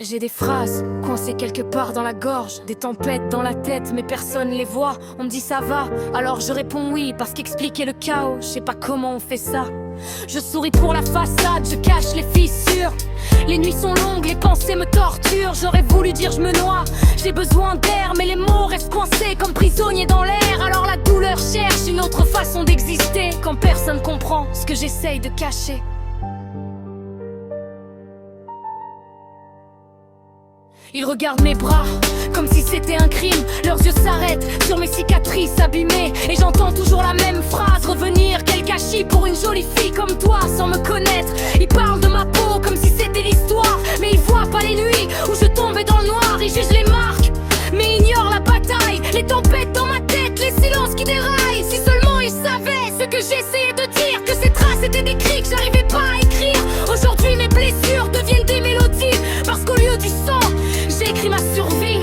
J'ai des phrases coincées quelque part dans la gorge, des tempêtes dans la tête, mais personne les voit. On me dit ça va, alors je réponds oui, parce qu'expliquer le chaos, je sais pas comment on fait ça. Je souris pour la façade, je cache les fissures. Les nuits sont longues, les pensées me torturent. J'aurais voulu dire je me noie, j'ai besoin d'air, mais les mots restent coincés comme prisonniers dans l'air. Alors la douleur cherche une autre façon d'exister, quand personne comprend ce que j'essaye de cacher. Ils regardent mes bras comme si c'était un crime. Leurs yeux s'arrêtent sur mes cicatrices abîmées, et j'entends toujours la même phrase revenir: quel gâchis pour une jolie fille comme toi sans me connaître. Ils parlent de ma peau comme si c'était l'histoire, mais ils voient pas les nuits où je tombais dans le noir. Ils jugent les marques mais ignorent la bataille, les tempêtes dans ma tête, les silences qui déraillent. Si seulement ils savaient ce que j'essayais de dire, que ces traces étaient des cris que j'arrivais pas à écrire. Aujourd'hui mes blessures deviennent des mélodies, parce qu'au lieu du sang, j'écris ma survie.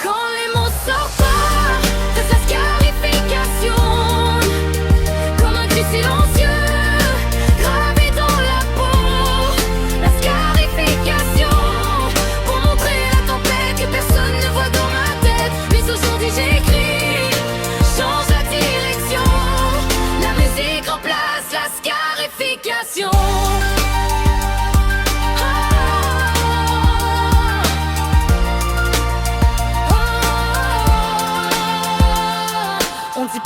Quand les mots sortent pas de sa scarification, comme un cri silencieux gravé dans la peau. La scarification, pour montrer la tempête que personne ne voit dans ma tête. Mais aujourd'hui j'écris, change la direction. La musique remplace la scarification.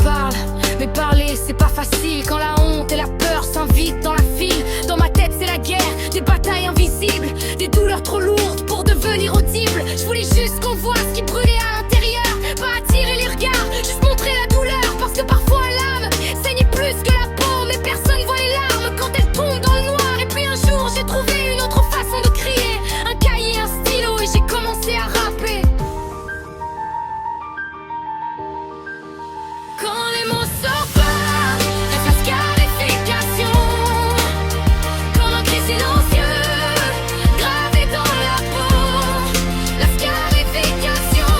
Parle, mais parler c'est pas facile quand la honte et la peur s'invitent dans la file. Dans ma tête c'est la guerre, des batailles invisibles, des douleurs trop lourdes pour devenir audibles. Je voulais juste qu'on voit ce qui brûlait à l'intérieur, pas attirer les regards, juste montrer la douleur. Parce que parfois l'âme saigne plus que la peau, mais personne voit les larmes quand elles tombent dans le noir. Et puis un jour j'ai trouvé une autre façon de crier, un cahier, un stylo, et j'ai commencé à rapper. Quand les mots sortent pas, reste la scarification, comme un cri silencieux gravé dans la peau. La scarification,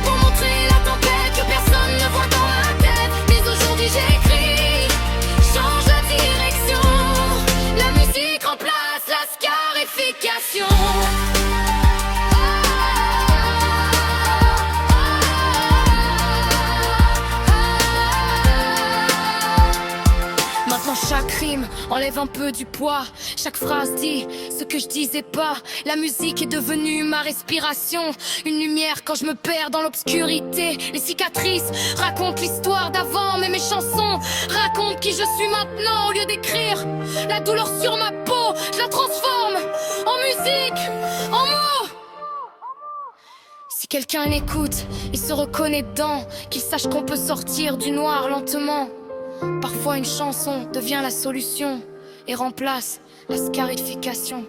pour montrer la tempête que personne ne voit dans ma tête. Mais aujourd'hui j'écris, change la direction. La musique remplace la scarification. Maintenant chaque rime enlève un peu du poids, chaque phrase dit ce que je disais pas. La musique est devenue ma respiration, une lumière quand je me perds dans l'obscurité. Les cicatrices racontent l'histoire d'avant, mais mes chansons racontent qui je suis maintenant. Au lieu d'écrire la douleur sur ma peau, je la transforme en musique, en mots. Si quelqu'un l'écoute, il se reconnaît dedans, qu'il sache qu'on peut sortir du noir lentement. Parfois une chanson devient la solution et remplace la scarification.